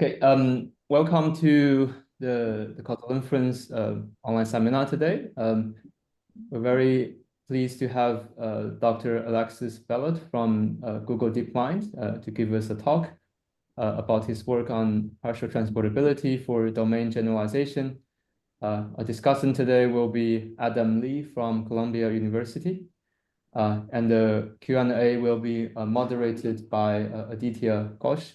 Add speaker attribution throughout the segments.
Speaker 1: Okay, welcome to the Causal Inference online seminar today. We're very pleased to have Dr. Alexis Bellot from Google DeepMind to give us a talk about his work on partial transportability for domain generalization. Our discussant today will be Adam Lee from Columbia University, and the Q&A will be moderated by Aditya Ghosh.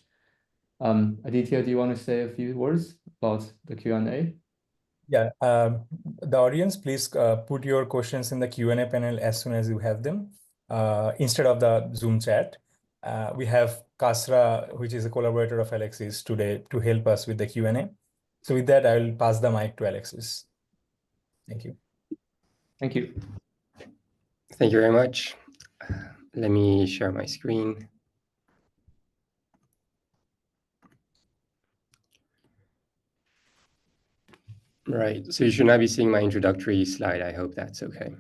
Speaker 1: Aditya, do you want to say a few words about the Q&A?
Speaker 2: Yeah, the audience, please put your questions in the Q&A panel as soon as you have them, instead of the Zoom chat. We have Kasra, which is a collaborator of Alexis today, to help us with the Q&A. So with that, I will pass the mic to Alexis. Thank you.
Speaker 1: Thank you.
Speaker 3: Thank you very much. Let me share my screen. Right, so you should now be seeing my introductory slide. I hope that's okay.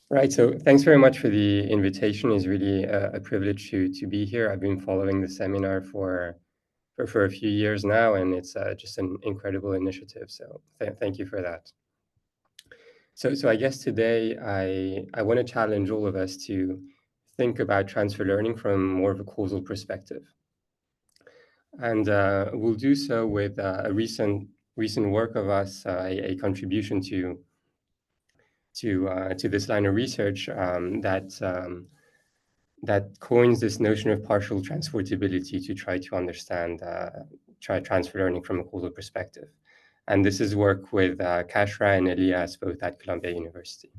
Speaker 3: Right, so thanks very much for the invitation. It's really a privilege to be here. I've been following the seminar for a few years now, and it's just an incredible initiative. So thank you for that. So I guess today I want to challenge all of us to think about transfer learning from more of a causal perspective. And we'll do so with a recent work of us, a contribution to this line of research that coins this notion of partial transportability to try to understand transfer learning from a causal perspective. And this is work with Kashra and Elias, both at Columbia University.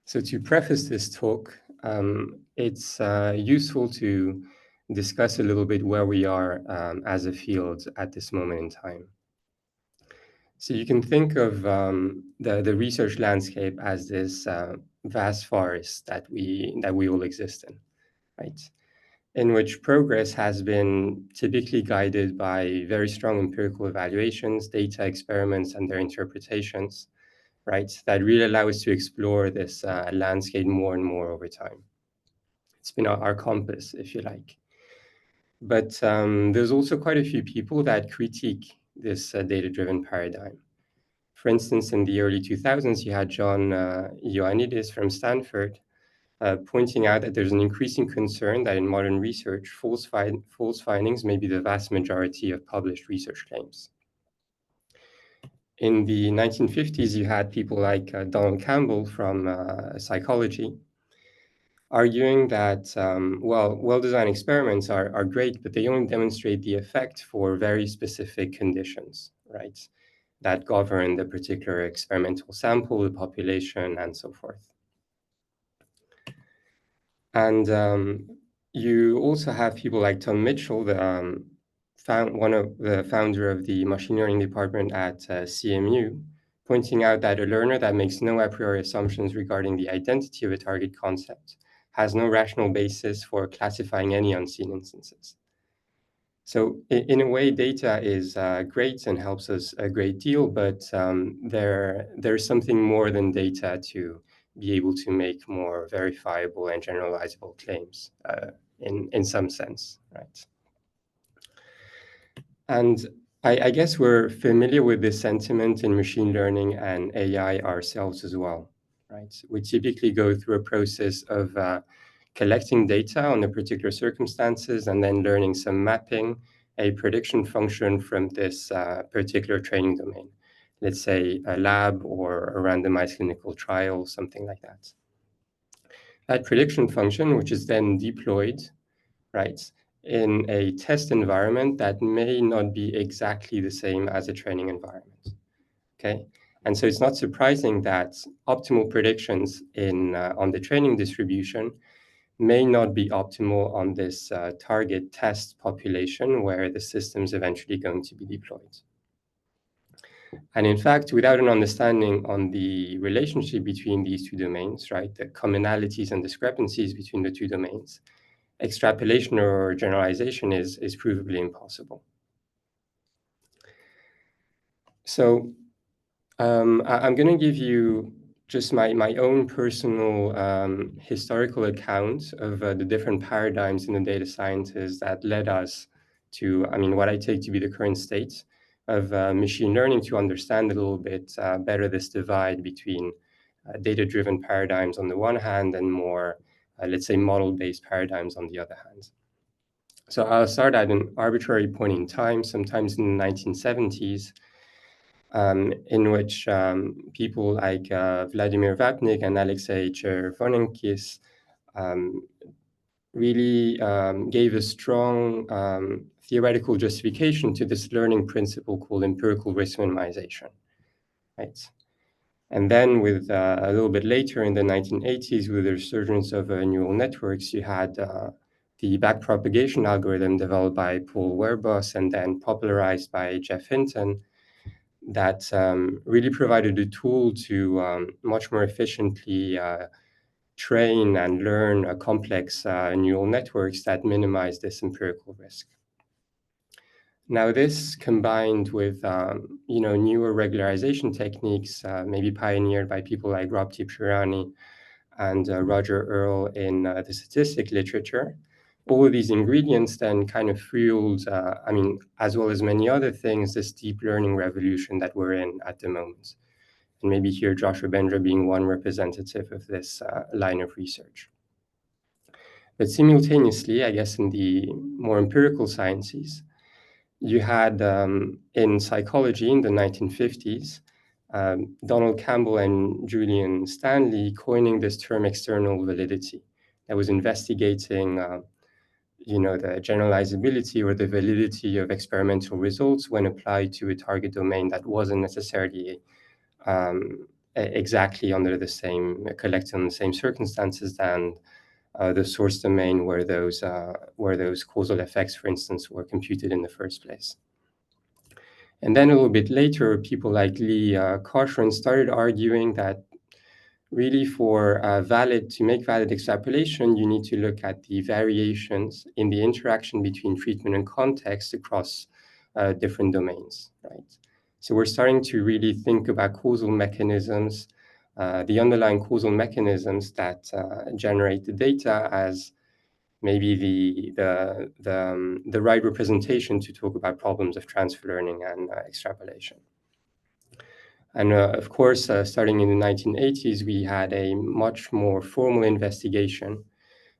Speaker 3: So to preface this talk, it's useful to discuss a little bit where we are as a field at this moment in time. So you can think of the research landscape as this vast forest that we all exist in, right? In which progress has been typically guided by very strong empirical evaluations, data experiments, and their interpretations, right? That really allow us to explore this landscape more and more over time. It's been our compass, if you like. But there's also quite a few people that critique this data-driven paradigm. For instance, in the early 2000s, you had John Ioannidis from Stanford pointing out that there's an increasing concern that in modern research, false findings may be the vast majority of published research claims. In the 1950s, you had people like Donald Campbell from psychology arguing that, well-designed experiments are great, but they only demonstrate the effect for very specific conditions, right? That govern the particular experimental sample, the population, and so forth. And you also have people like Tom Mitchell, one of the founder of the machine learning department at CMU, pointing out that a learner that makes no a priori assumptions regarding the identity of a target concept has no rational basis for classifying any unseen instances. So in a way, data is great and helps us a great deal, but there's something more than data to be able to make more verifiable and generalizable claims in some sense, right? And I guess we're familiar with this sentiment in machine learning and AI ourselves as well, right? We typically go through a process of collecting data on the particular circumstances and then learning some mapping, a prediction function from this particular training domain. Let's say a lab or a randomized clinical trial, something like that. That prediction function, which is then deployed, right, in a test environment that may not be exactly the same as a training environment, okay? And so it's not surprising that optimal predictions on the training distribution may not be optimal on this target test population where the system's eventually going to be deployed. And in fact, without an understanding on the relationship between these two domains, right, the commonalities and discrepancies between the two domains, extrapolation or generalization is provably impossible. So I'm going to give you just my own personal historical account of the different paradigms in the data sciences that led us to, what I take to be the current state of machine learning to understand a little bit better this divide between data-driven paradigms on the one hand and more, let's say, model-based paradigms on the other hand. So I'll start at an arbitrary point in time, sometimes in the 1970s, in which people like Vladimir Vapnik and Alexei Chervonenkis really gave a strong theoretical justification to this learning principle called empirical risk minimization, right? And then with a little bit later in the 1980s, with the resurgence of neural networks, you had the backpropagation algorithm developed by Paul Werbus and then popularized by Jeff Hinton that really provided a tool to much more efficiently train and learn complex neural networks that minimize this empirical risk. Now, this combined with newer regularization techniques, maybe pioneered by people like Rob Tipshirani and Roger Earle in the statistic literature, all of these ingredients then kind of fueled, as well as many other things, this deep learning revolution that we're in at the moment. And maybe here Joshua Bendra being one representative of this line of research. But simultaneously, I guess in the more empirical sciences, you had in psychology in the 1950s, Donald Campbell and Julian Stanley coining this term external validity that was investigating the generalizability or the validity of experimental results when applied to a target domain that wasn't necessarily exactly under the same, collected in the same circumstances than the source domain where those causal effects, for instance, were computed in the first place. And then a little bit later, people like Lee Cochran started arguing that really to make valid extrapolation, you need to look at the variations in the interaction between treatment and context across different domains, right? So we're starting to really think about causal mechanisms, the underlying causal mechanisms that generate the data as maybe the right representation to talk about problems of transfer learning and extrapolation. And of course, starting in the 1980s, we had a much more formal investigation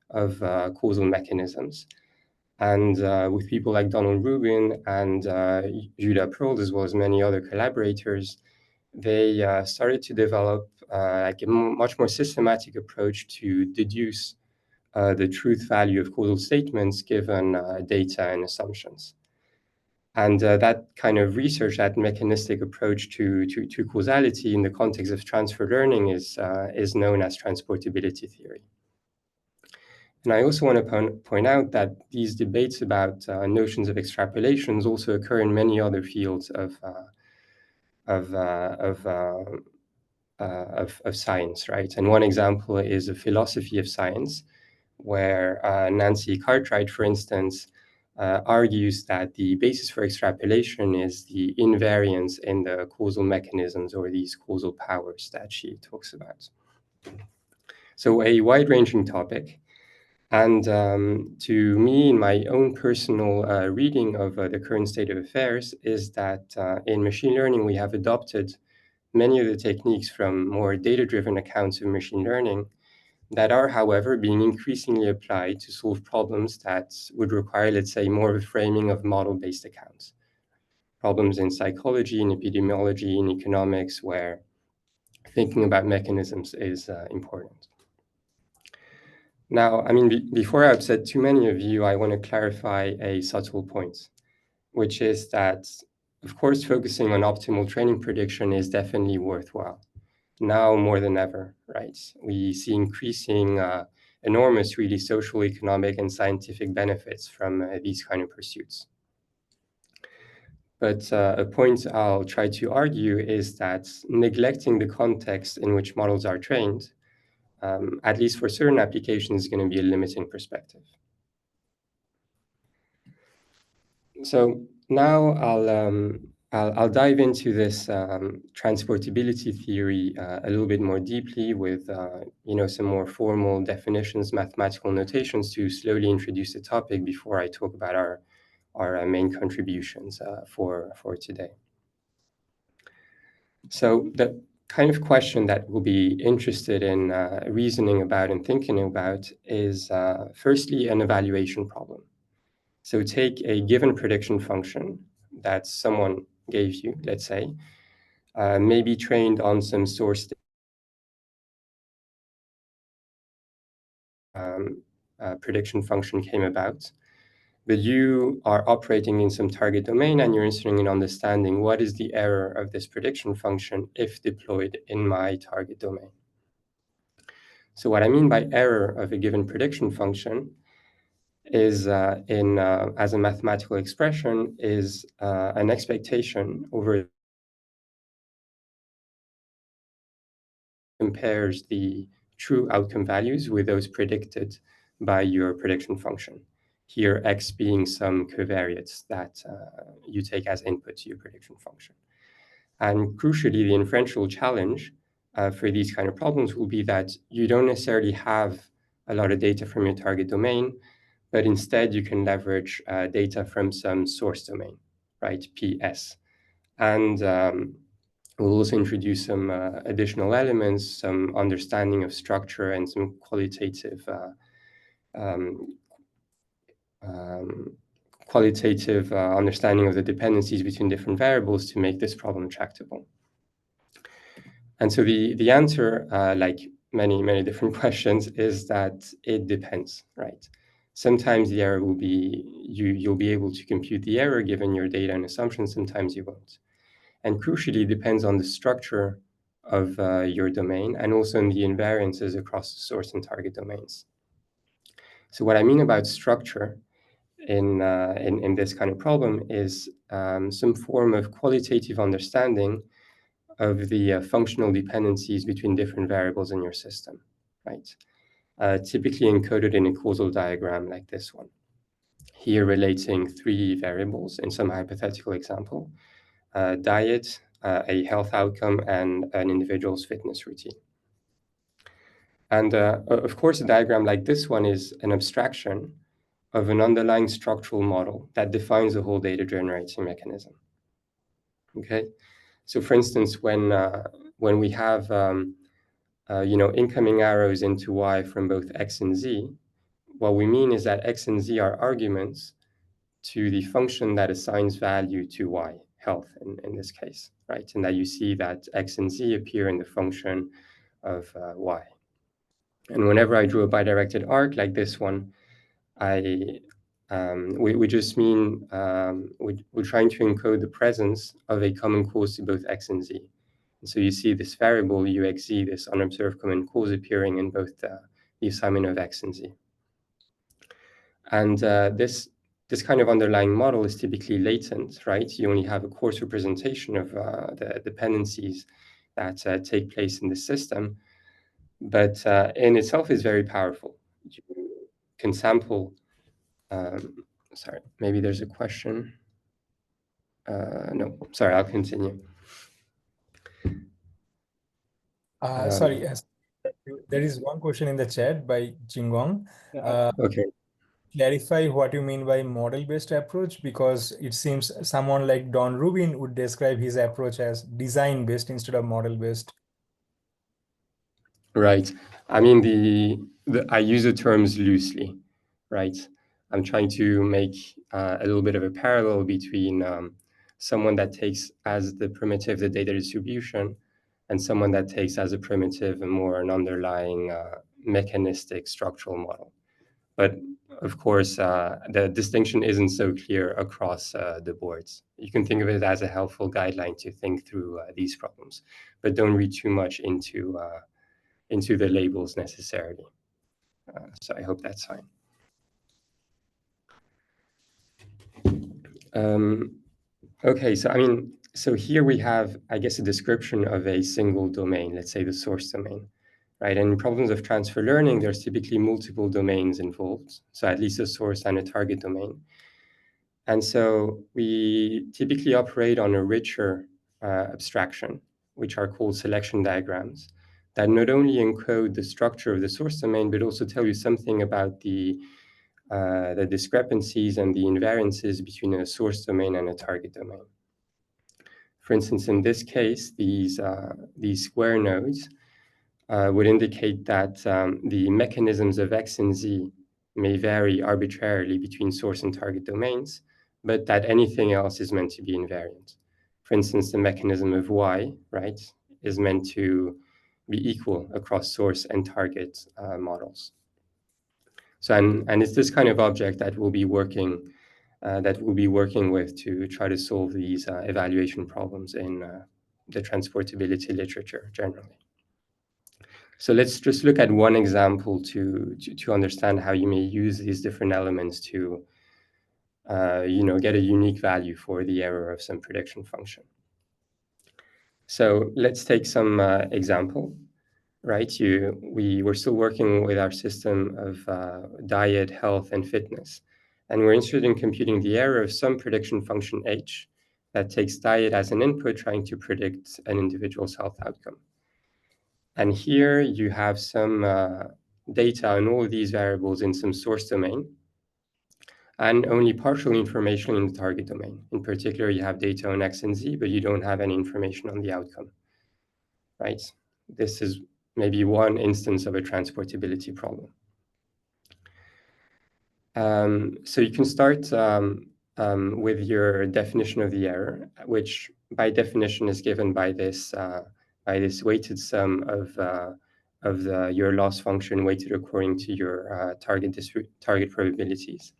Speaker 3: of causal mechanisms. And with people like Donald Rubin and Judah Pearl, as well as many other collaborators, they started to develop a much more systematic approach to deduce the truth value of causal statements given data and assumptions. And that kind of research, that mechanistic approach to causality in the context of transfer learning is known as transportability theory. And I also want to point out that these debates about notions of extrapolations also occur in many other fields of science, right? And one example is a philosophy of science, where Nancy Cartwright, for instance, argues that the basis for extrapolation is the invariance in the causal mechanisms or these causal powers that she talks about. So a wide-ranging topic. And to me, in my own personal reading of the current state of affairs is that in machine learning, we have adopted many of the techniques from more data-driven accounts of machine learning that are, however, being increasingly applied to solve problems that would require, let's say, more of a framing of model-based accounts. Problems in psychology, in epidemiology, in economics, where thinking about mechanisms is important. Now, before I upset too many of you, I want to clarify a subtle point, which is that, of course, focusing on optimal training prediction is definitely worthwhile. Now more than ever, right? We see increasing enormous, really social, economic, and scientific benefits from these kind of pursuits. But a point I'll try to argue is that neglecting the context in which models are trained, at least for certain applications, is going to be a limiting perspective. So now I'll dive into this transportability theory a little bit more deeply with some more formal definitions, mathematical notations to slowly introduce the topic before I talk about our our main contributions for today. So the kind of question that we'll be interested in reasoning about and thinking about is firstly an evaluation problem. So take a given prediction function that someone gave you, let's say, maybe trained on some source prediction function came about, but you are operating in some target domain and you're interested in understanding what is the error of this prediction function if deployed in my target domain. So what I mean by error of a given prediction function is as a mathematical expression is an expectation over compares the true outcome values with those predicted by your prediction function. Here, x being some covariates that you take as input to your prediction function. And crucially, the inferential challenge for these kind of problems will be that you don't necessarily have a lot of data from your target domain, but instead you can leverage data from some source domain, right, PS. And we'll also introduce some additional elements, some understanding of structure and some qualitative understanding of the dependencies between different variables to make this problem tractable. And so the answer, like many different questions, is that it depends, right? Sometimes the error will be, you'll be able to compute the error given your data and assumptions, sometimes you won't. And crucially, it depends on the structure of your domain and also on the invariances across the source and target domains. So what I mean about structure in this kind of problem is some form of qualitative understanding of the functional dependencies between different variables in your system, right? Typically encoded in a causal diagram like this one. Here relating 3 variables in some hypothetical example, diet, a health outcome, and an individual's fitness routine. And of course, a diagram like this one is an abstraction of an underlying structural model that defines the whole data generating mechanism. Okay, so for instance, when we have incoming arrows into y from both x and z, what we mean is that x and z are arguments to the function that assigns value to y, health in this case, right? And that you see that x and z appear in the function of y. And whenever I drew a bidirected arc like this one, we just mean we're trying to encode the presence of a common cause to both x and z. And so you see this variable uxz, this unobserved common cause appearing in both the assignment of x and z. And this kind of underlying model is typically latent, right? You only have a coarse representation of the dependencies that take place in the system, but in itself is very powerful. You can sample, sorry, maybe there's a question. No, sorry, I'll continue.
Speaker 2: Sorry, yes. There is one question in the chat by Jingwang.
Speaker 3: Okay.
Speaker 2: Clarify what you mean by model-based approach, because it seems someone like Don Rubin would describe his approach as design-based instead of model-based.
Speaker 3: Right. I mean, I use the terms loosely, right? I'm trying to make a little bit of a parallel between someone that takes as the primitive the data distribution and someone that takes as a primitive a more an underlying mechanistic structural model. But of course, the distinction isn't so clear across the boards. You can think of it as a helpful guideline to think through these problems, but don't read too much into the labels necessarily. So I hope that's fine. Okay, so here we have, I guess, a description of a single domain, let's say the source domain, right? And in problems of transfer learning, there's typically multiple domains involved, so at least a source and a target domain. And so we typically operate on a richer abstraction, which are called selection diagrams, that not only encode the structure of the source domain, but also tell you something about the the discrepancies and the invariances between a source domain and a target domain. For instance, in this case, these square nodes would indicate that the mechanisms of X and Z may vary arbitrarily between source and target domains, but that anything else is meant to be invariant. For instance, the mechanism of Y, right, is meant to be equal across source and target models. So, and it's this kind of object that we'll be working with to try to solve these evaluation problems in the transportability literature generally. So let's just look at one example to understand how you may use these different elements to get a unique value for the error of some prediction function. So let's take some example. Right, we're still working with our system of diet, health, and fitness. And we're interested in computing the error of some prediction function h that takes diet as an input, trying to predict an individual's health outcome. And here you have some data on all of these variables in some source domain, and only partial information in the target domain. In particular, you have data on X and Z, but you don't have any information on the outcome, right? This is maybe one instance of a transportability problem. So you can start with your definition of the error, which by definition is given by this weighted sum of your loss function weighted according to your target probabilities.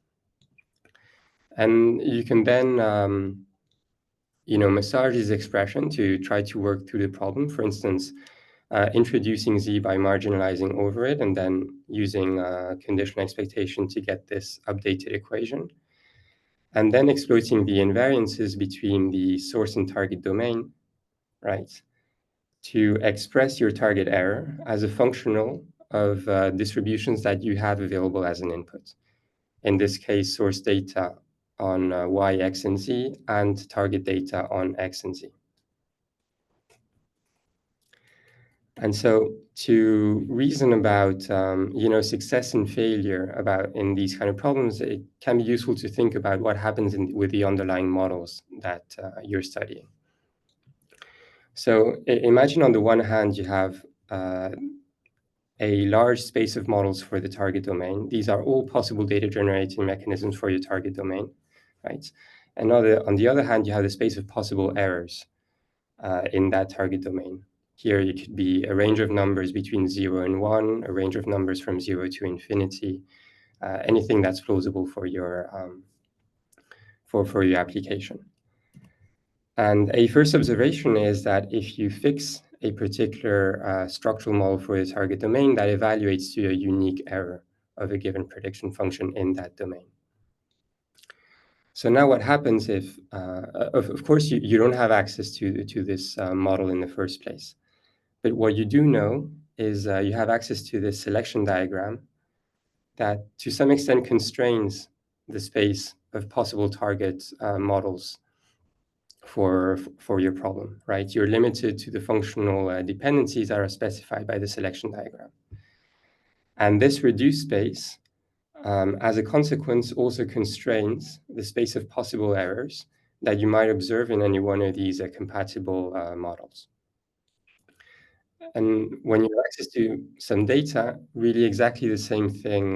Speaker 3: And you can then massage this expression to try to work through the problem. For instance, introducing Z by marginalizing over it and then using conditional expectation to get this updated equation. And then exploiting the invariances between the source and target domain, right, to express your target error as a functional of distributions that you have available as an input. In this case, source data on Y, X, and Z, and target data on X and Z. And so to reason about, success and failure in these kind of problems, it can be useful to think about what happens with the underlying models that you're studying. So imagine on the one hand, you have a large space of models for the target domain. These are all possible data generating mechanisms for your target domain, right? And on the other hand, you have the space of possible errors in that target domain. Here, it could be a range of numbers between 0 and 1, a range of numbers from 0 to infinity, anything that's plausible for your application. And a first observation is that if you fix a particular structural model for the target domain, that evaluates to a unique error of a given prediction function in that domain. So now what happens if, of course, you don't have access to this model in the first place. But what you do know is you have access to this selection diagram that to some extent constrains the space of possible target models for your problem, right? You're limited to the functional dependencies that are specified by the selection diagram. And this reduced space, as a consequence, also constrains the space of possible errors that you might observe in any one of these compatible models. And when you have access to some data, really exactly the same thing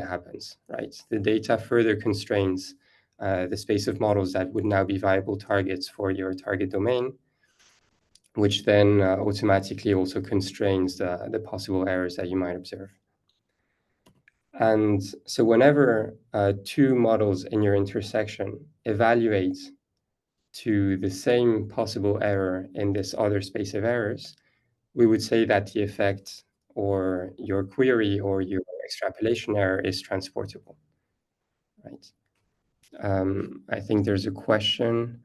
Speaker 3: happens, right? The data further constrains the space of models that would now be viable targets for your target domain, which then automatically also constrains the possible errors that you might observe. And so whenever two models in your intersection evaluate to the same possible error in this other space of errors, we would say that the effect or your query or your extrapolation error is transportable, right? I think there's a question.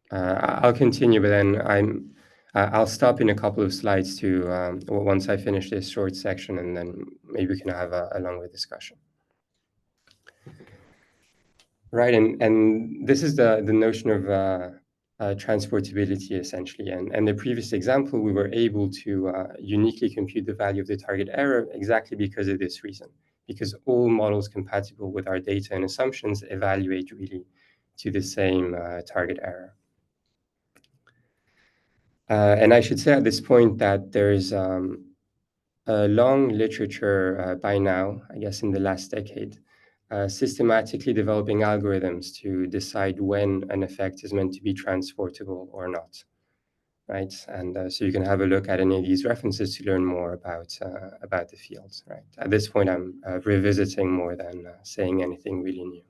Speaker 3: I'll continue, but then I'll stop in a couple of slides to once I finish this short section, and then maybe we can have a longer discussion. Right, and this is the notion of transportability, essentially. And the previous example, we were able to uniquely compute the value of the target error exactly because of this reason, because all models compatible with our data and assumptions evaluate really to the same target error. And I should say at this point that there is a long literature by now, I guess in the last decade, systematically developing algorithms to decide when an effect is meant to be transportable or not, right? And so you can have a look at any of these references to learn more about the field, right? At this point, I'm revisiting more than saying anything really new.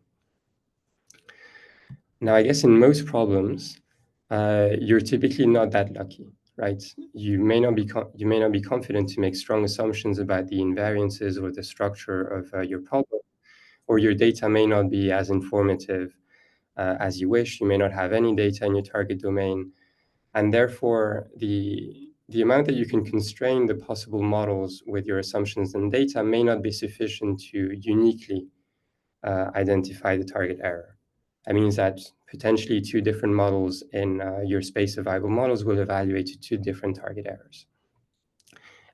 Speaker 3: Now, I guess in most problems, you're typically not that lucky, right? You may not be confident to make strong assumptions about the invariances or the structure of your problem, or your data may not be as informative as you wish. You may not have any data in your target domain, and therefore the amount that you can constrain the possible models with your assumptions and data may not be sufficient to uniquely identify the target error. That means that potentially two different models in your space of viable models will evaluate two different target errors.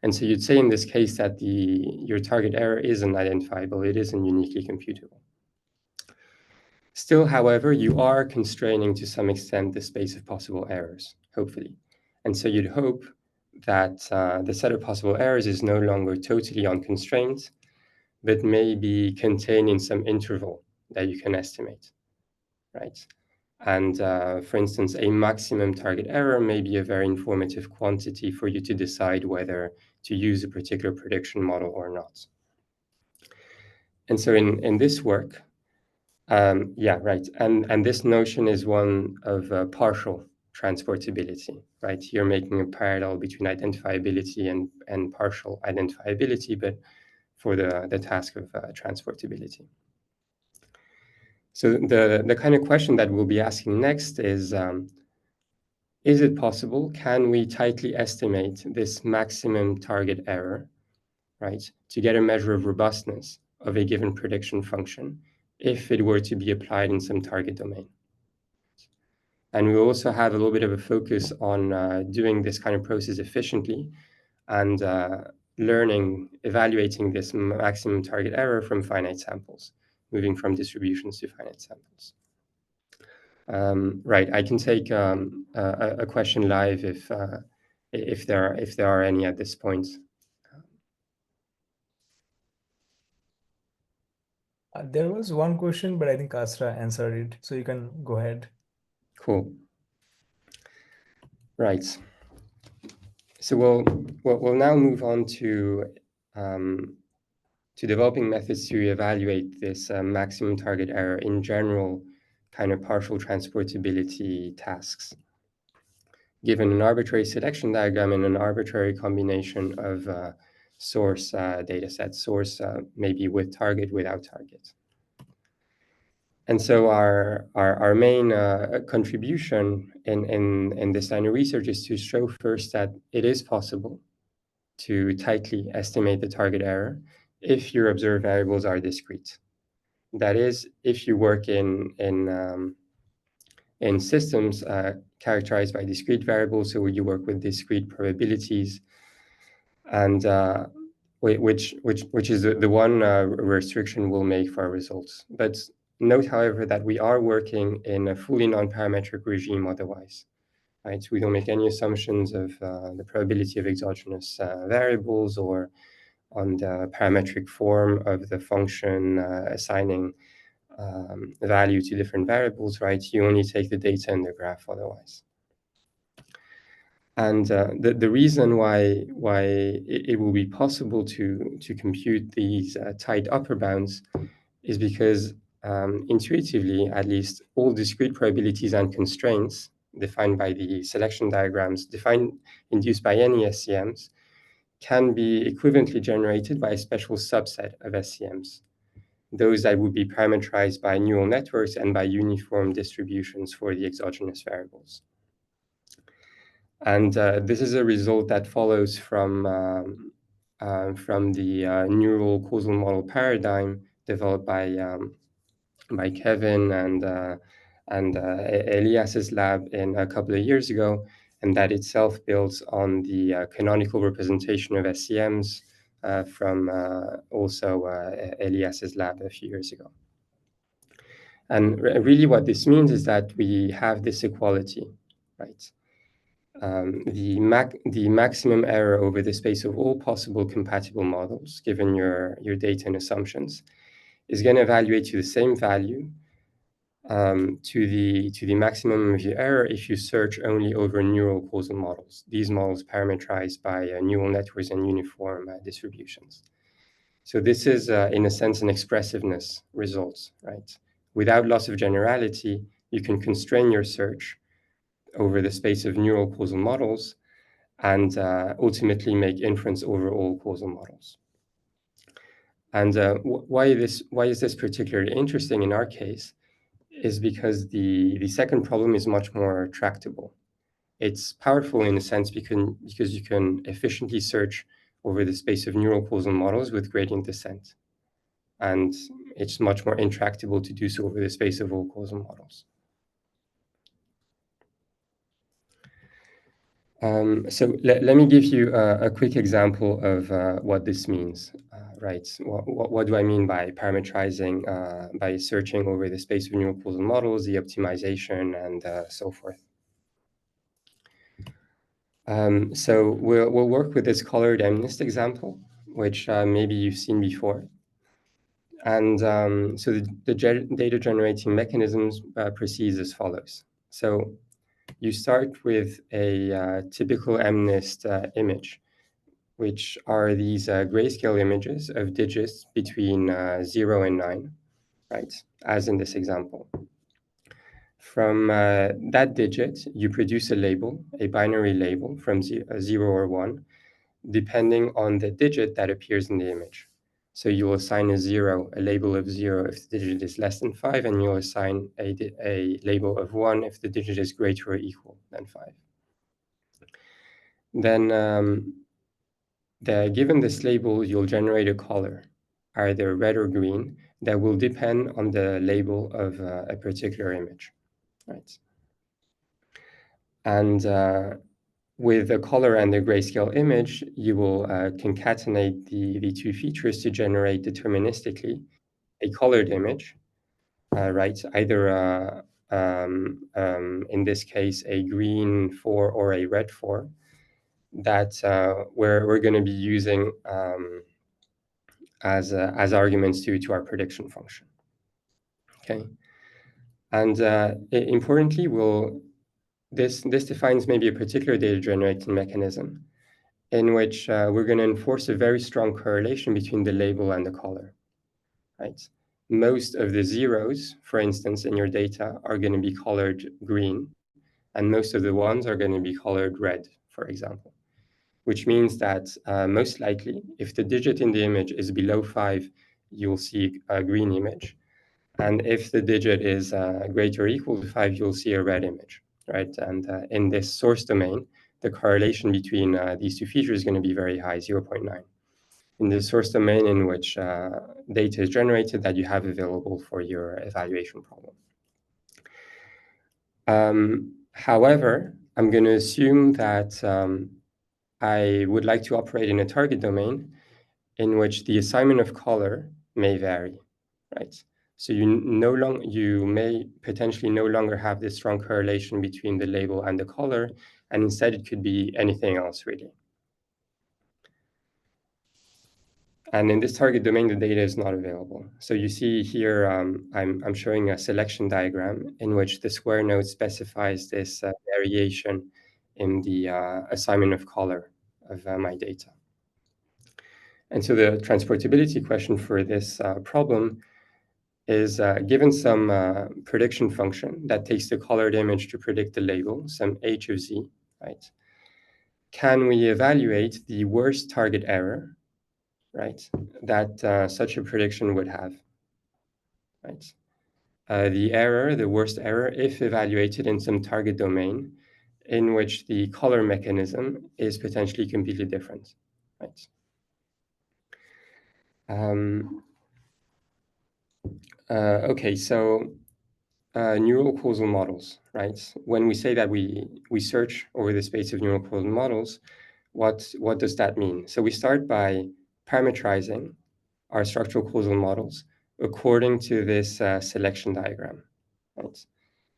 Speaker 3: And so you'd say in this case that your target error isn't identifiable, it isn't uniquely computable. Still, however, you are constraining to some extent the space of possible errors, hopefully. And so you'd hope that the set of possible errors is no longer totally unconstrained, but may be contained in some interval that you can estimate, right? And for instance, a maximum target error may be a very informative quantity for you to decide whether to use a particular prediction model or not. And so in this work, yeah, right. And this notion is one of partial transportability, right? You're making a parallel between identifiability and partial identifiability, but for the task of transportability. So the kind of question that we'll be asking next is it possible? Can we tightly estimate this maximum target error, right, to get a measure of robustness of a given prediction function if it were to be applied in some target domain? And we also have a little bit of a focus on doing this kind of process efficiently and evaluating this maximum target error from finite samples, moving from distributions to finite samples. Right, I can take a question live if there are any at this point.
Speaker 2: There was one question, but I think Asra answered it, so you can go ahead.
Speaker 3: Cool. Right. So we'll now move on to developing methods to evaluate this maximum target error in general kind of partial transportability tasks, given an arbitrary selection diagram and an arbitrary combination of source data sets, source maybe with target, without target. And so our main contribution in this line of research is to show first that it is possible to tightly estimate the target error if your observed variables are discrete. That is, if you work in systems characterized by discrete variables, so you work with discrete probabilities, and which is the one restriction we'll make for our results. But note, however, that we are working in a fully non-parametric regime otherwise. Right? We don't make any assumptions of the probability of exogenous variables or on the parametric form of the function assigning value to different variables, right? You only take the data in the graph otherwise. And the reason why it will be possible to compute these tight upper bounds is because intuitively, at least, all discrete probabilities and constraints defined by the selection diagrams, induced by any SCMs, can be equivalently generated by a special subset of SCMs, those that would be parameterized by neural networks and by uniform distributions for the exogenous variables. And this is a result that follows from the neural causal model paradigm developed by Kevin and and Elias's lab in a couple of years ago, and that itself builds on the canonical representation of SCMs from also Elias's lab a few years ago. And really what this means is that we have this equality, right? The maximum error over the space of all possible compatible models, given your data and assumptions, is going to evaluate to the same value to the maximum of your error if you search only over neural causal models. These models parameterized by neural networks and uniform distributions. So this is, in a sense, an expressiveness result, right? Without loss of generality, you can constrain your search over the space of neural causal models and ultimately make inference over all causal models. And why is this particularly interesting in our case is because the second problem is much more tractable. It's powerful in a sense because you can efficiently search over the space of neural causal models with gradient descent. And it's much more intractable to do so over the space of all causal models. So let me give you a quick example of what this means, right? What do I mean by parameterizing, by searching over the space of neural causal models, the optimization, and so forth? So we'll work with this colored MNIST example, which maybe you've seen before. And so the data generating mechanisms proceeds as follows. So you start with a typical MNIST image, which are these grayscale images of digits between 0 and 9, right, as in this example. From that digit, you produce a label, a binary label from 0 or 1, depending on the digit that appears in the image. So you will assign a label of 0 if the digit is less than 5, and you'll assign a label of 1 if the digit is greater or equal than 5. Then, given this label, you'll generate a color, either red or green, that will depend on the label of a particular image, right? And with the color and the grayscale image, you will concatenate the two features to generate deterministically a colored image, right? Either, in this case, a green 4 or a red 4, that we're going to be using as arguments to our prediction function. Okay, and importantly, this defines maybe a particular data generating mechanism in which we're going to enforce a very strong correlation between the label and the color, right? Most of the zeros, for instance, in your data are going to be colored green, and most of the ones are going to be colored red, for example, which means that most likely, if the digit in the image is below 5, you'll see a green image. And if the digit is greater or equal to 5, you'll see a red image, right? And in this source domain, the correlation between these two features is going to be very high, 0.9. In the source domain in which data is generated that you have available for your evaluation problem. However, I'm going to assume that I would like to operate in a target domain in which the assignment of color may vary, right? So you may potentially no longer have this strong correlation between the label and the color, and instead it could be anything else, really. And in this target domain, the data is not available. So you see here, I'm showing a selection diagram in which the square node specifies this variation in the assignment of color of my data. And so the transportability question for this problem is given some prediction function that takes the colored image to predict the label, some h of z, right? Can we evaluate the worst target error, right, that such a prediction would have, right? The worst error, if evaluated in some target domain in which the color mechanism is potentially completely different, right? Okay, so neural causal models, right? When we say that we search over the space of neural causal models, what does that mean? So we start by parameterizing our structural causal models according to this selection diagram, right?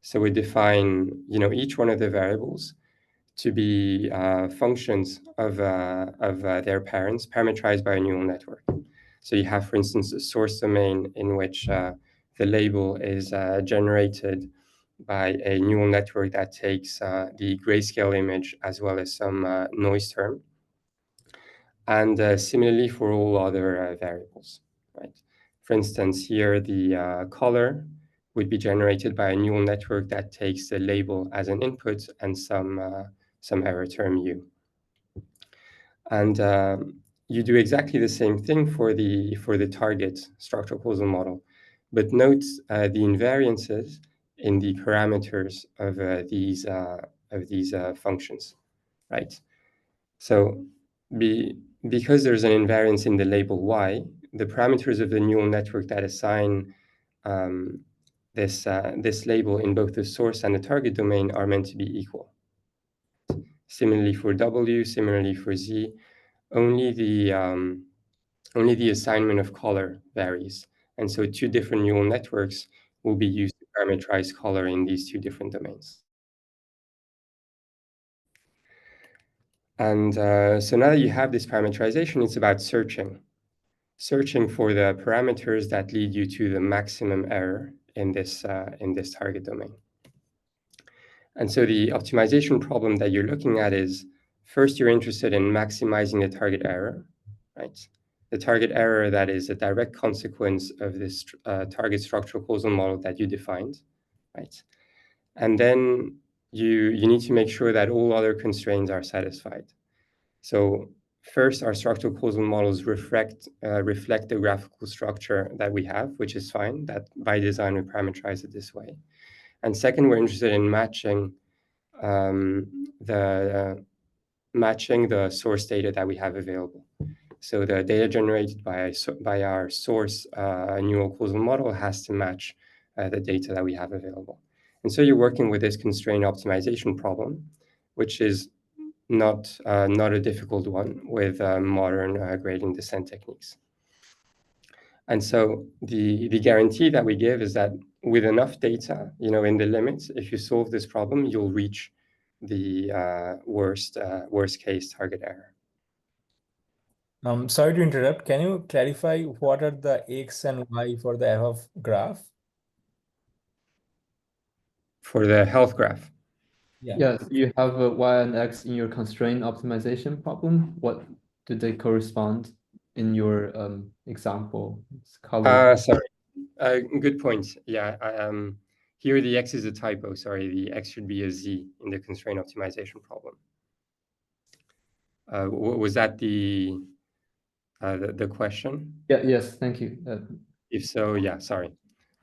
Speaker 3: So we define, each one of the variables to be functions of their parents, parameterized by a neural network. So you have, for instance, a source domain in which the label is generated by a neural network that takes the grayscale image as well as some noise term. And similarly for all other variables, right? For instance, here the color would be generated by a neural network that takes the label as an input and some error term u. And you do exactly the same thing for the target structural causal model, but note the invariances in the parameters of these functions, right? So because there's an invariance in the label y, the parameters of the neural network that assign this label in both the source and the target domain are meant to be equal. Similarly for w, similarly for z, only the assignment of color varies. And so two different neural networks will be used to parameterize color in these two different domains. And so now that you have this parameterization, it's about searching for the parameters that lead you to the maximum error in this target domain. And so the optimization problem that you're looking at is, first, you're interested in maximizing the target error, right? The target error that is a direct consequence of this target structural causal model that you defined, right? And then you need to make sure that all other constraints are satisfied. So first, our structural causal models reflect the graphical structure that we have, which is fine. That by design we parameterize it this way. And second, we're interested in matching the source data that we have available. So the data generated by our source neural causal model has to match the data that we have available. And so you're working with this constraint optimization problem, which is not a difficult one with modern gradient descent techniques. And so the guarantee that we give is that with enough data, in the limits, if you solve this problem, you'll reach the worst case target error.
Speaker 2: Sorry to interrupt. Can you clarify what are the x and y for the above graph?
Speaker 3: For the health graph.
Speaker 1: Yeah. Yes, you have a y and x in your constraint optimization problem. What do they correspond in your example? It's color.
Speaker 3: Sorry. Good point. Yeah. Here the x is a typo. Sorry, the x should be a z in the constraint optimization problem. Was that the question?
Speaker 1: Yeah. Yes. Thank you.
Speaker 3: If so, yeah. Sorry,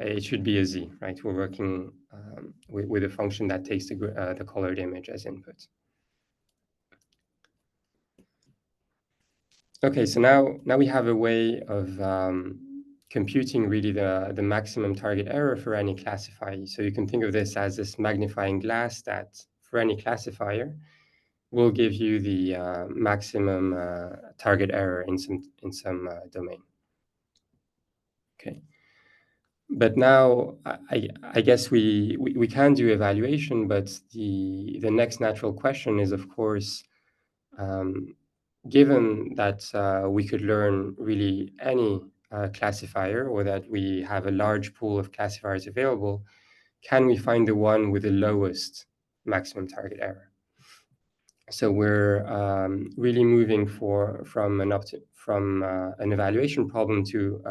Speaker 3: it should be a z, right? We're working with a function that takes the colored image as input. Okay, so now we have a way of computing really the maximum target error for any classifier. So you can think of this as this magnifying glass that for any classifier will give you the maximum target error in some domain. Okay. But now I guess we can do evaluation, but the next natural question is, of course, given that we could learn really any classifier, or that we have a large pool of classifiers available, can we find the one with the lowest maximum target error? So we're really moving from an evaluation problem to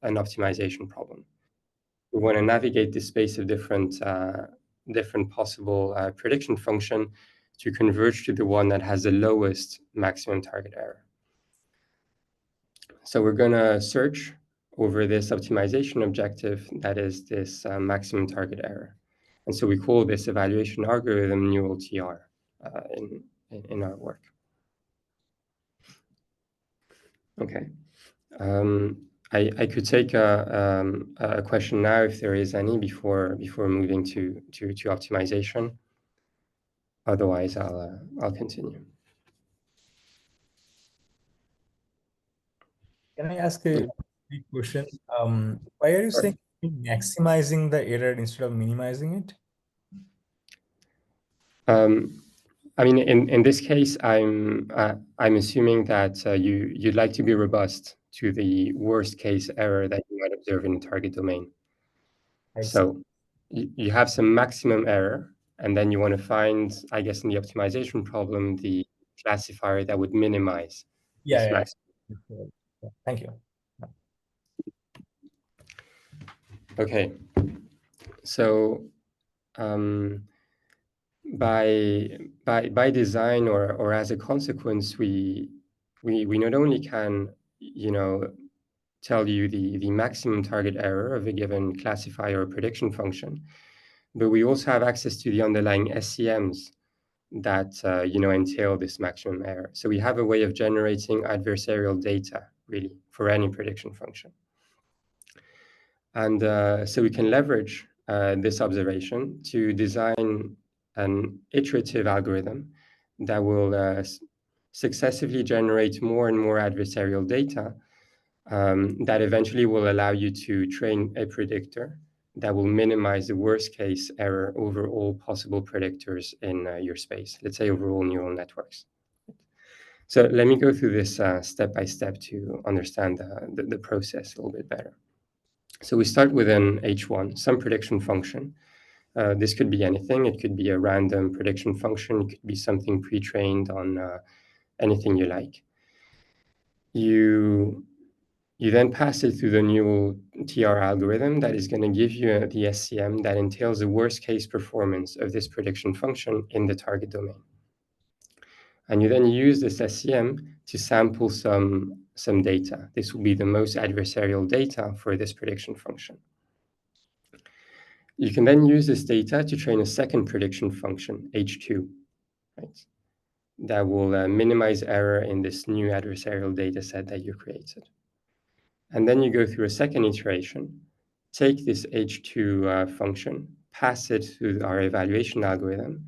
Speaker 3: an optimization problem. We want to navigate the space of different possible prediction function to converge to the one that has the lowest maximum target error. So we're going to search over this optimization objective that is this maximum target error. And so we call this evaluation algorithm neural TR in our work. Okay. I could take a question now if there is any before moving to optimization. Otherwise, I'll continue.
Speaker 2: Can I ask a quick question? Why are you saying maximizing the error instead of minimizing it?
Speaker 3: I mean, in this case, I'm assuming that you'd like to be robust to the worst case error that you might observe in the target domain. So you have some maximum error, and then you want to find, I guess, in the optimization problem, the classifier that would minimize this maximum.
Speaker 2: Yeah. Thank you.
Speaker 3: Okay. So by design or as a consequence, we not only can, tell you the maximum target error of a given classifier or prediction function, but we also have access to the underlying SCMs that entail this maximum error. So we have a way of generating adversarial data, really, for any prediction function. And so we can leverage this observation to design an iterative algorithm that will successively generate more and more adversarial data that eventually will allow you to train a predictor that will minimize the worst case error over all possible predictors in your space, let's say over all neural networks. So let me go through this step by step to understand the process a little bit better. So we start with an H1, some prediction function. This could be anything. It could be a random prediction function. It could be something pre-trained on anything you like. You then pass it through the neural TR algorithm that is going to give you the SCM that entails the worst case performance of this prediction function in the target domain. And you then use this SCM to sample some data. This will be the most adversarial data for this prediction function. You can then use this data to train a second prediction function, H2, right? That will minimize error in this new adversarial data set that you created. And then you go through a second iteration, take this H2 function, pass it through our evaluation algorithm,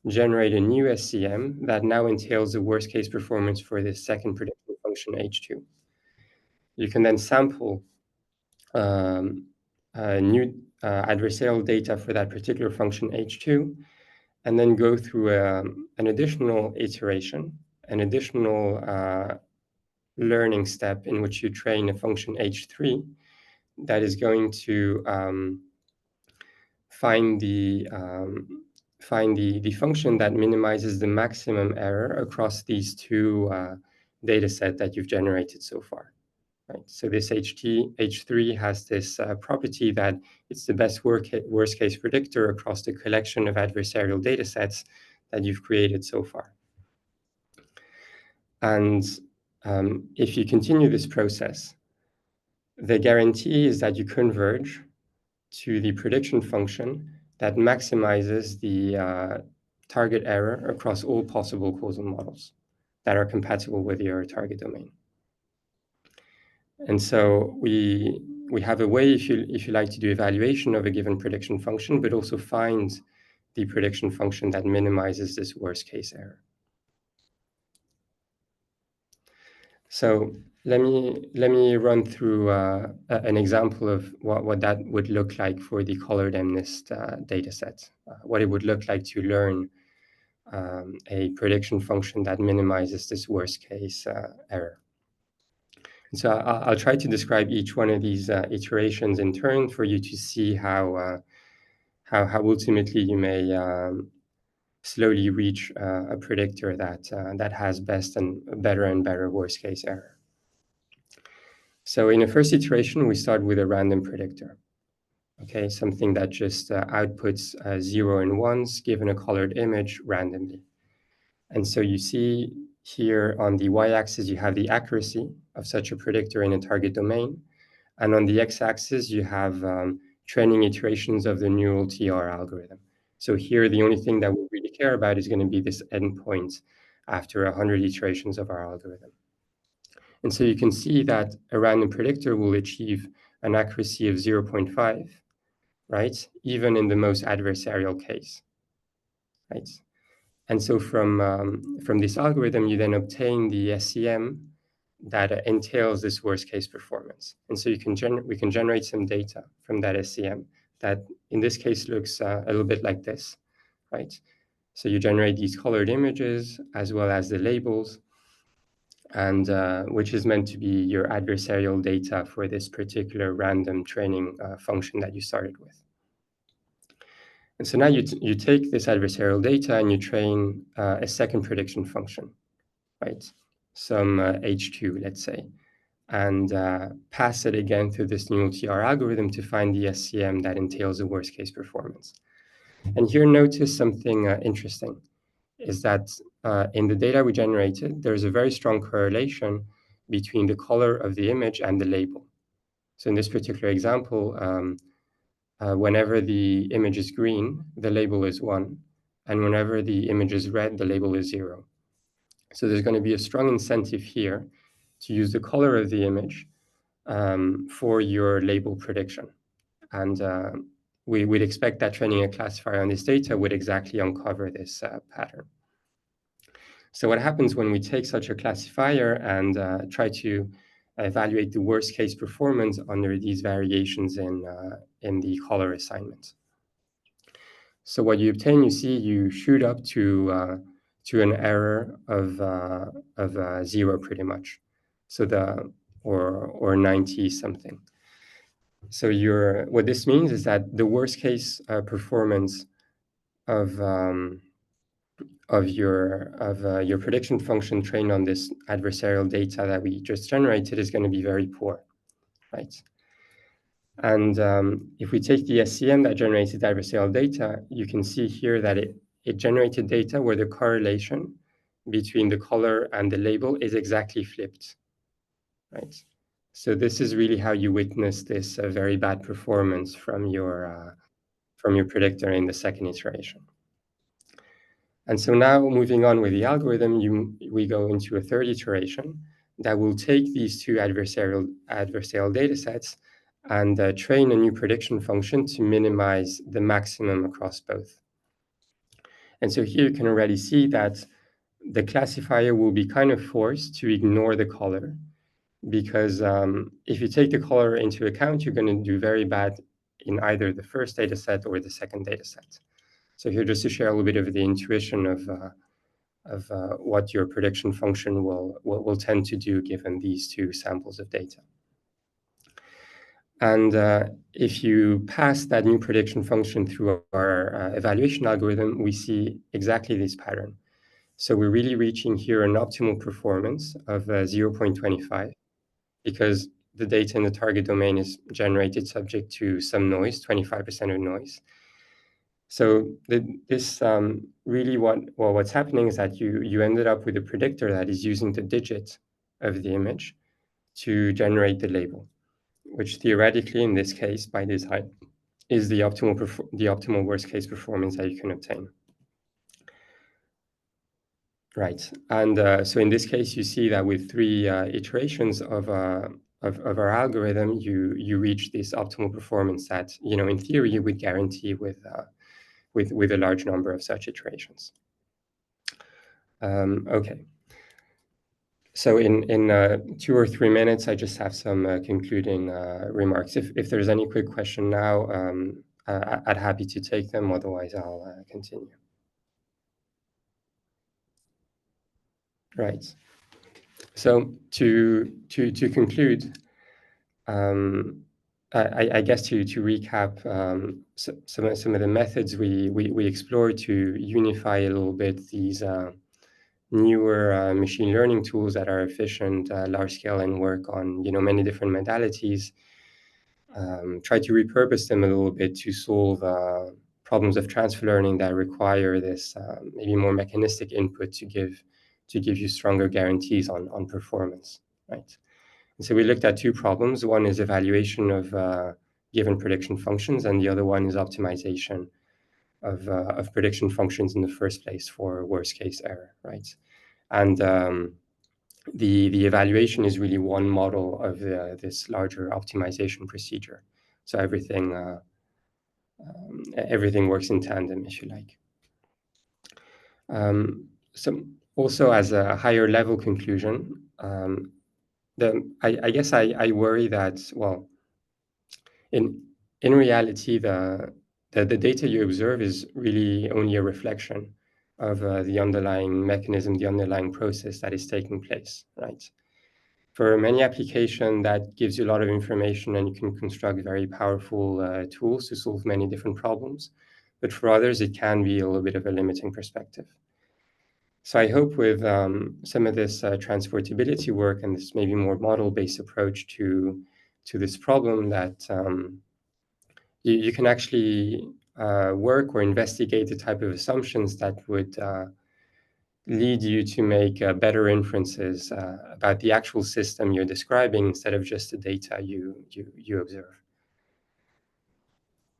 Speaker 3: generate a new SCM that now entails the worst case performance for this second prediction function, H2. You can then sample new adversarial data for that particular function, H2, and then go through an additional iteration, an additional learning step in which you train a function H3 that is going to find the function that minimizes the maximum error across these two data set that you've generated so far. Right. So this H3 has this property that it's the best worst case predictor across the collection of adversarial data sets that you've created so far. And if you continue this process, the guarantee is that you converge to the prediction function that maximizes the target error across all possible causal models that are compatible with your target domain. And so we have a way, if you like, to do evaluation of a given prediction function, but also find the prediction function that minimizes this worst case error. So let me run through an example of what that would look like for the colored MNIST data set, what it would look like to learn a prediction function that minimizes this worst case error. And so I'll try to describe each one of these iterations in turn for you to see how ultimately you may slowly reach a predictor that has best and better worst case error. So in the first iteration, we start with a random predictor. Okay, something that just outputs 0 and 1s given a colored image randomly. And so you see here on the y-axis, you have the accuracy of such a predictor in a target domain. And on the x-axis, you have training iterations of the neural TR algorithm. So here, the only thing that we really care about is going to be this endpoint after 100 iterations of our algorithm. And so you can see that a random predictor will achieve an accuracy of 0.5, right? Even in the most adversarial case, right? And so from this algorithm, you then obtain the SCM that entails this worst case performance. And so we can generate some data from that SCM that in this case looks a little bit like this, right? So you generate these colored images as well as the labels, and which is meant to be your adversarial data for this particular random training function that you started with. And so now you take this adversarial data and you train a second prediction function, right? Some H2, let's say, and pass it again through this new TR algorithm to find the SCM that entails the worst case performance. And here notice something interesting, is that in the data we generated, there's a very strong correlation between the color of the image and the label. So in this particular example, whenever the image is green, the label is 1, and whenever the image is red, the label is 0. So there's going to be a strong incentive here to use the color of the image for your label prediction. And we'd expect that training a classifier on this data would exactly uncover this pattern. So what happens when we take such a classifier and try to evaluate the worst case performance under these variations in the color assignment? So what you obtain, you see, you shoot up to an error of 0 pretty much. So or 90 something. So what this means is that the worst case performance of your prediction function trained on this adversarial data that we just generated is going to be very poor, right? And if we take the SCM that generated adversarial data, you can see here that it generated data where the correlation between the color and the label is exactly flipped, right? So this is really how you witness this very bad performance from your predictor in the second iteration. And so now moving on with the algorithm, we go into a third iteration that will take these two adversarial data sets and train a new prediction function to minimize the maximum across both. And so here you can already see that the classifier will be kind of forced to ignore the color, because if you take the color into account, you're going to do very bad in either the first data set or the second data set. So here, just to share a little bit of the intuition of what your prediction function will tend to do given these two samples of data. And if you pass that new prediction function through our evaluation algorithm, we see exactly this pattern. So we're really reaching here an optimal performance of 0.25, because the data in the target domain is generated subject to some noise, 25% of noise. So this really what's happening is that you ended up with a predictor that is using the digit of the image to generate the label, which theoretically, in this case, by design, is the optimal worst case performance that you can obtain. Right, and so in this case, you see that with 3 iterations of our algorithm, you reach this optimal performance that, in theory, you would guarantee with a large number of such iterations. Okay. So in 2 or 3 minutes, I just have some concluding remarks. If there's any quick question now, I'd happy to take them. Otherwise, I'll continue. Right. So to conclude, I guess to recap some of the methods we explored to unify a little bit these newer machine learning tools that are efficient, large scale, and work on many different modalities. Try to repurpose them a little bit to solve problems of transfer learning that require this maybe more mechanistic input to give you stronger guarantees on performance, right? And so we looked at 2 problems. One is evaluation of given prediction functions, and the other one is optimization of prediction functions in the first place for worst case error, right? And the evaluation is really one model of this larger optimization procedure. So everything works in tandem, if you like. So also as a higher level conclusion, I guess I worry that, well, in reality, the data you observe is really only a reflection of the underlying mechanism, the underlying process that is taking place, right? For many applications, that gives you a lot of information and you can construct very powerful tools to solve many different problems. But for others, it can be a little bit of a limiting perspective. So I hope with some of this transportability work and this maybe more model-based approach to this problem that you can actually work or investigate the type of assumptions that would lead you to make better inferences about the actual system you're describing instead of just the data you observe.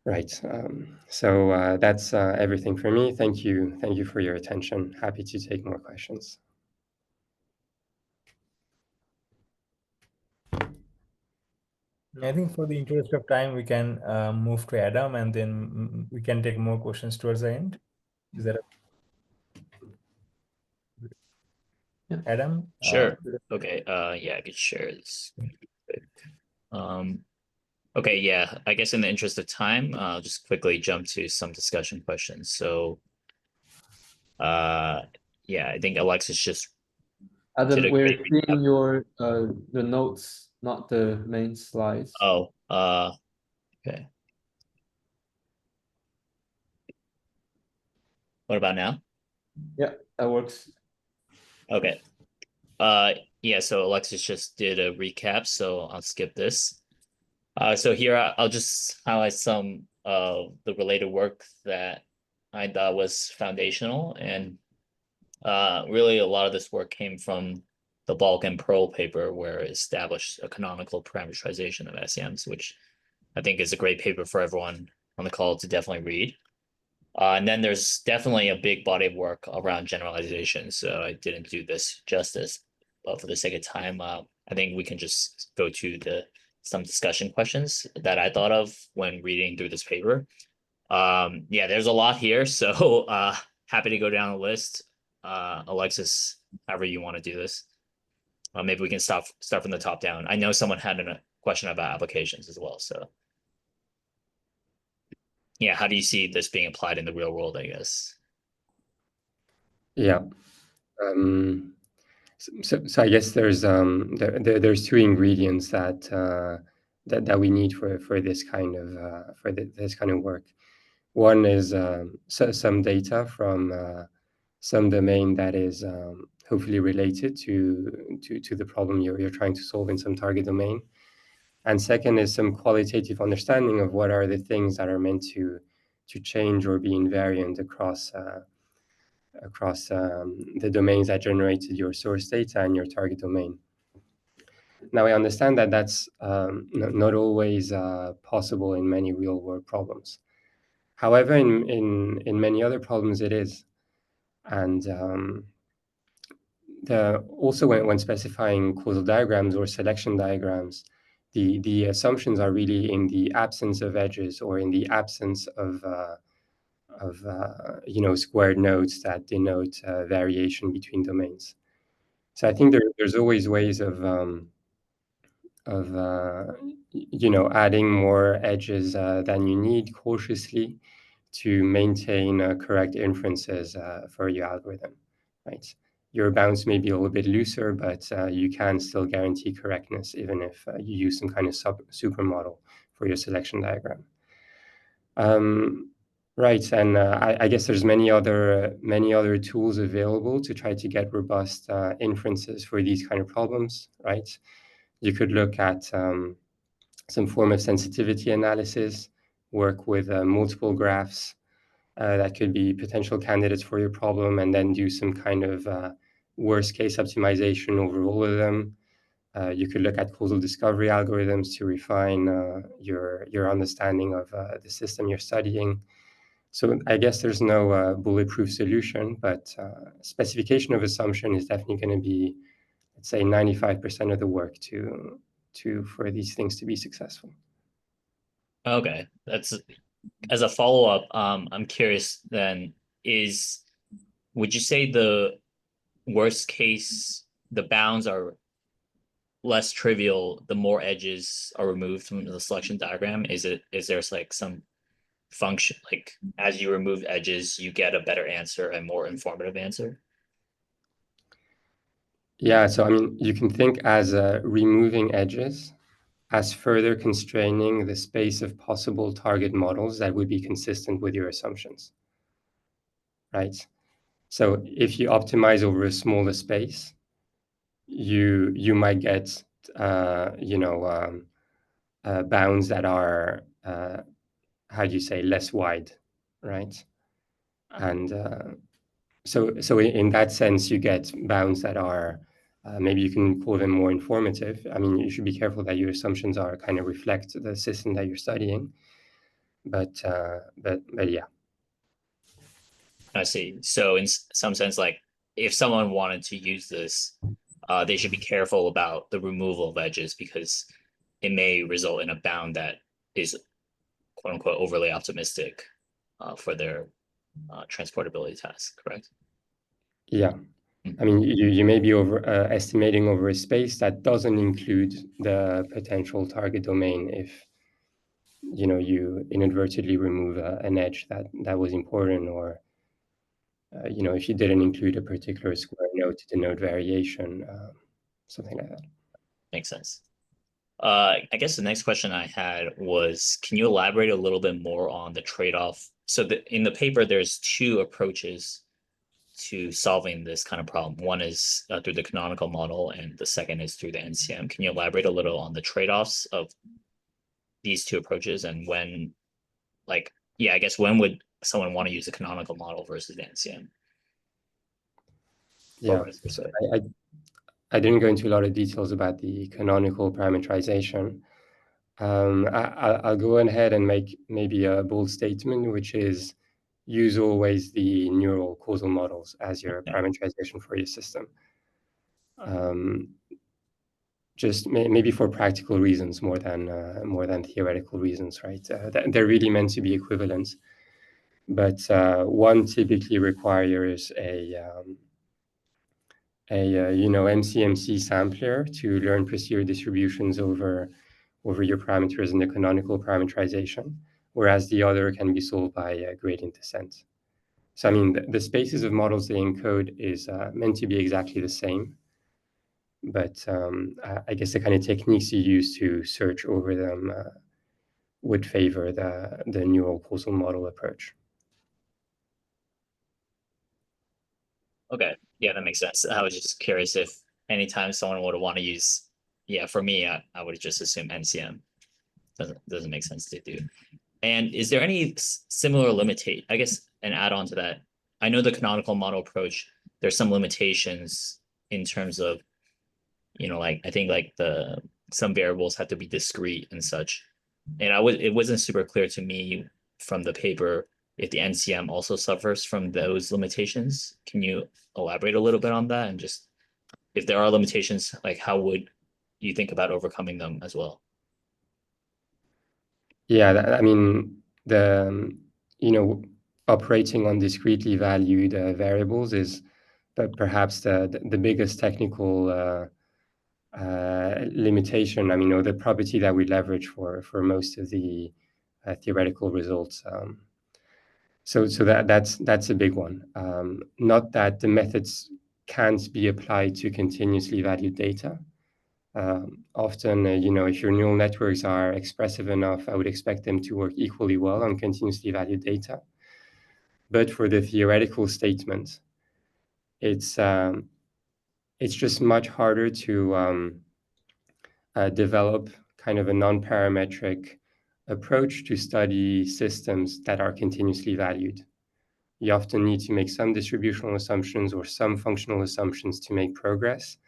Speaker 3: Right. So that's everything for me. Thank you for your attention. Happy to take more questions.
Speaker 2: I think for the interest of time, we can move to Adam, and then we can take more questions towards the end. Is that
Speaker 1: Yeah.
Speaker 2: Adam?
Speaker 4: Sure. Okay. Yeah, I could share this. Okay, yeah. I guess in the interest of time, I'll just quickly jump to some discussion questions. So, yeah, I think Alexis just
Speaker 1: Adam,
Speaker 4: did a
Speaker 1: we're
Speaker 4: great
Speaker 1: seeing your the notes, not the main slides.
Speaker 4: Oh, okay. What about now?
Speaker 1: Yeah, that works.
Speaker 4: Okay. Yeah, so Alexis just did a recap, so I'll skip this. So here I'll just highlight some of the related work that I thought was foundational, and really a lot of this work came from the Balk and Pearl paper, where it established a canonical parameterization of SEMs, which I think is a great paper for everyone on the call to definitely read. And then there's definitely a big body of work around generalization, so I didn't do this justice, but for the sake of time, I think we can just go to some discussion questions that I thought of when reading through this paper. Yeah, there's a lot here, so happy to go down the list. Alexis, however you want to do this. Maybe we can start from the top down. I know someone had a question about applications as well, so yeah, how do you see this being applied in the real world, I guess?
Speaker 3: Yeah. So I guess there's two ingredients that we need for this kind of this kind of work. One is some data from some domain that is hopefully related to the problem you're trying to solve in some target domain. And second is some qualitative understanding of what are the things that are meant to change or be invariant across the domains that generated your source data and your target domain. Now, I understand that that's not always possible in many real-world problems. However, in many other problems, it is. And also when specifying causal diagrams or selection diagrams, the assumptions are really in the absence of edges or in the absence of squared nodes that denote variation between domains. So I think there's always ways of adding more edges than you need cautiously to maintain correct inferences for your algorithm, right? Your bounds may be a little bit looser, but you can still guarantee correctness even if you use some kind of supermodel for your selection diagram. Right, and I guess there's many other tools available to try to get robust inferences for these kind of problems, right? You could look at some form of sensitivity analysis, work with multiple graphs that could be potential candidates for your problem, and then do some kind of worst case optimization over all of them. You could look at causal discovery algorithms to refine your understanding of the system you're studying. So I guess there's no bulletproof solution, but specification of assumption is definitely going to be let's say 95% of the work for these things to be successful.
Speaker 4: Okay, that's as a follow-up. I'm curious then, would you say the worst case, the bounds are less trivial the more edges are removed from the selection diagram? Is there like some function, like as you remove edges, you get a better answer and more informative answer?
Speaker 3: Yeah, so I mean, you can think as removing edges as further constraining the space of possible target models that would be consistent with your assumptions, right? So if you optimize over a smaller space, you might get bounds that are how do you say, less wide, right? And so in that sense, you get bounds that are maybe you can call them more informative. I mean, you should be careful that your assumptions are kind of reflect the system that you're studying. But yeah.
Speaker 4: I see. So in some sense, like if someone wanted to use this, they should be careful about the removal of edges because it may result in a bound that is quote unquote overly optimistic for their transportability task, correct?
Speaker 3: Yeah. I mean, you may be estimating over a space that doesn't include the potential target domain if you inadvertently remove an edge that was important, or if you didn't include a particular square node to denote variation, something like that.
Speaker 4: Makes sense. I guess the next question I had was, can you elaborate a little bit more on the trade-off? So in the paper, there's two approaches to solving this kind of problem. One is through the canonical model, and the second is through the NCM. Can you elaborate a little on the trade-offs of these two approaches and when, like, yeah, I guess when would someone want to use the canonical model versus the NCM?
Speaker 3: Yeah, so I didn't go into a lot of details about the canonical parameterization. I'll go ahead and make maybe a bold statement, which is use always the neural causal models as your parameterization for your system. Just maybe for practical reasons more than theoretical reasons, right? They're really meant to be equivalent, but one typically requires a MCMC sampler to learn posterior distributions over your parameters in the canonical parameterization, whereas the other can be solved by gradient descent. So I mean, the spaces of models they encode is meant to be exactly the same, but I guess the kind of techniques you use to search over them would favor the neural causal model approach.
Speaker 4: Okay, yeah, that makes sense. I was just curious if anytime someone would want to use, yeah, for me, I would just assume NCM. Doesn't make sense to do. And is there any similar limitate? I guess an add-on to that. I know the canonical model approach, there's some limitations in terms of, like I think like some variables have to be discrete and such. And it wasn't super clear to me from the paper if the NCM also suffers from those limitations. Can you elaborate a little bit on that? And just if there are limitations, like how would you think about overcoming them as well?
Speaker 3: Yeah, I mean, operating on discretely valued variables is perhaps the biggest technical limitation. I mean, or the property that we leverage for most of the theoretical results. So that's a big one. Not that the methods can't be applied to continuously valued data. Often, if your neural networks are expressive enough, I would expect them to work equally well on continuously valued data. But for the theoretical statement, it's just much harder to develop kind of a non-parametric approach to study systems that are continuously valued. You often need to make some distributional assumptions or some functional assumptions to make progress.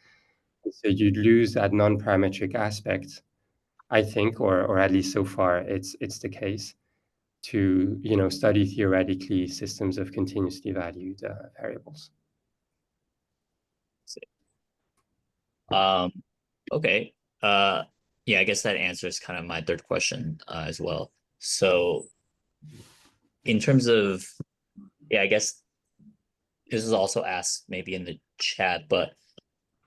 Speaker 3: So you'd lose that non-parametric aspect, I think, or at least so far it's the case, to study theoretically systems of continuously valued variables.
Speaker 4: Okay. Yeah, I guess that answers kind of my third question as well. So in terms of, yeah, I guess this is also asked maybe in the chat, but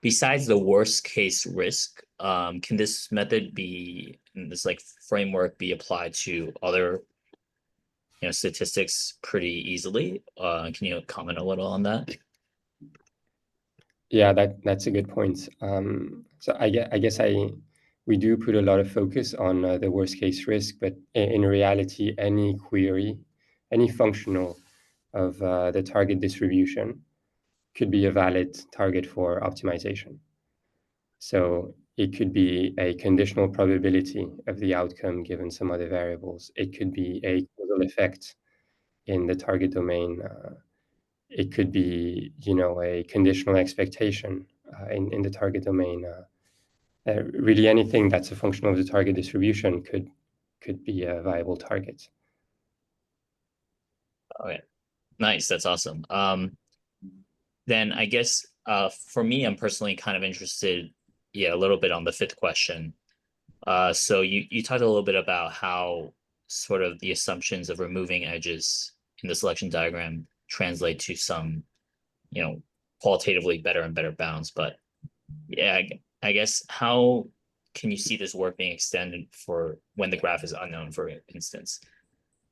Speaker 4: besides the worst case risk, can this method be, this like framework be applied to other, statistics pretty easily? Can you comment a little on that?
Speaker 3: Yeah, that's a good point. So I guess we do put a lot of focus on the worst case risk, but in reality, any query, any functional of the target distribution could be a valid target for optimization. So it could be a conditional probability of the outcome given some other variables. It could be a causal effect in the target domain. It could be, a conditional expectation in the target domain. Really, anything that's a function of the target distribution could be a viable target.
Speaker 4: Okay, nice. That's awesome. Then I guess for me, I'm personally kind of interested, a little bit on the fifth question. So you talked a little bit about how sort of the assumptions of removing edges in the selection diagram translate to some, qualitatively better and better bounds. But yeah, I guess how can you see this work being extended for when the graph is unknown, for instance?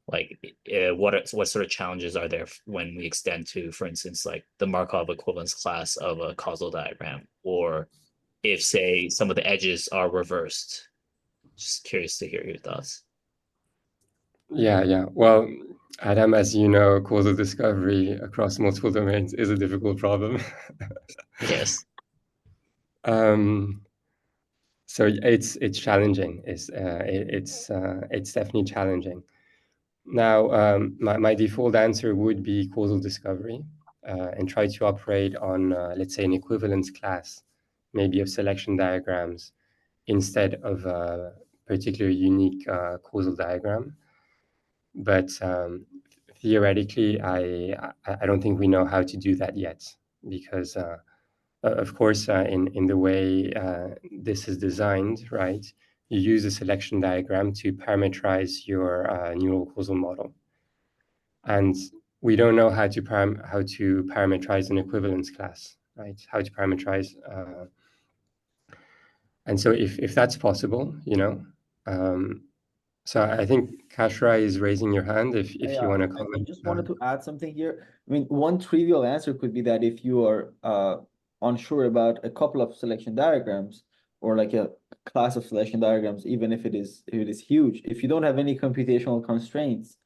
Speaker 4: Like, what sort of challenges are there when we extend to, for instance, like the Markov equivalence class of a causal diagram, or if, say, some of the edges are reversed? Just curious to hear your thoughts.
Speaker 3: Yeah. Well, Adam, as you know, causal discovery across multiple domains is a difficult problem.
Speaker 4: Yes.
Speaker 3: So it's challenging. It's definitely challenging. Now, my default answer would be causal discovery, and try to operate on, let's say, an equivalence class, maybe of selection diagrams, instead of a particular unique causal diagram. But theoretically, I don't think we know how to do that yet, because of course, in the way this is designed, right, you use a selection diagram to parameterize your neural causal model. And we don't know how to parameterize an equivalence class, right? How to parameterize. And so if that's possible, so I think Kashra is raising your hand if you want to comment.
Speaker 5: I just wanted to add something here. I mean, one trivial answer could be that if you are unsure about a couple of selection diagrams, or like a class of selection diagrams, even if it is huge, if you don't have any computational constraints,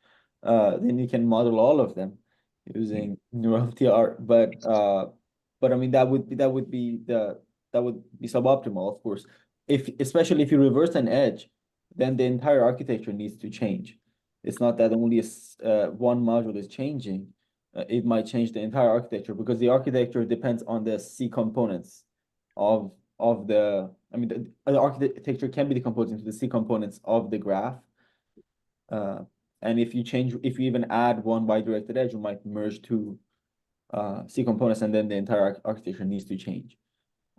Speaker 5: then you can model all of them using neural TR. But I mean, that would be suboptimal, of course. Especially if you reverse an edge, then the entire architecture needs to change. It's not that only one module is changing. It might change the entire architecture, because the architecture depends on the C components of the, I mean, the architecture can be decomposed into the C components of the graph. And if you even add one bidirected edge, you might merge two C components, and then the entire architecture needs to change.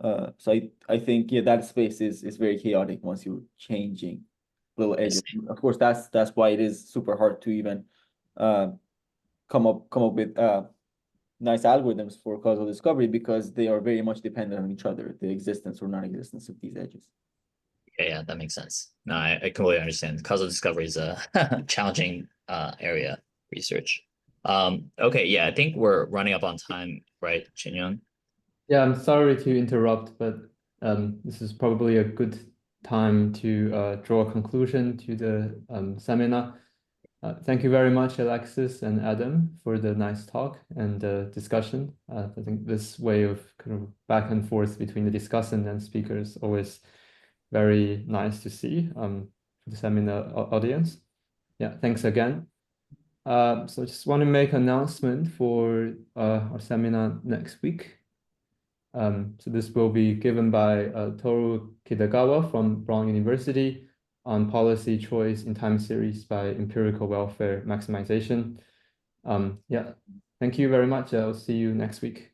Speaker 5: So I think, yeah, that space is very chaotic once you're changing little edges. Of course, that's why it is super hard to even come up with nice algorithms for causal discovery, because they are very much dependent on each other, the existence or non-existence of these edges.
Speaker 4: Yeah, that makes sense. No, I completely understand. Causal discovery is a challenging area research. Okay, yeah, I think we're running up on time, right, Chinyoung?
Speaker 1: Yeah, I'm sorry to interrupt, but this is probably a good time to draw a conclusion to the seminar. Thank you very much, Alexis and Adam, for the nice talk and discussion. I think this way of kind of back and forth between the discussant and speakers always very nice to see for the seminar audience. Yeah, thanks again. So I just want to make an announcement for our seminar next week. So this will be given by Toru Kitagawa from Brown University on policy choice in time series by empirical welfare maximization. Yeah, thank you very much. I'll see you next week.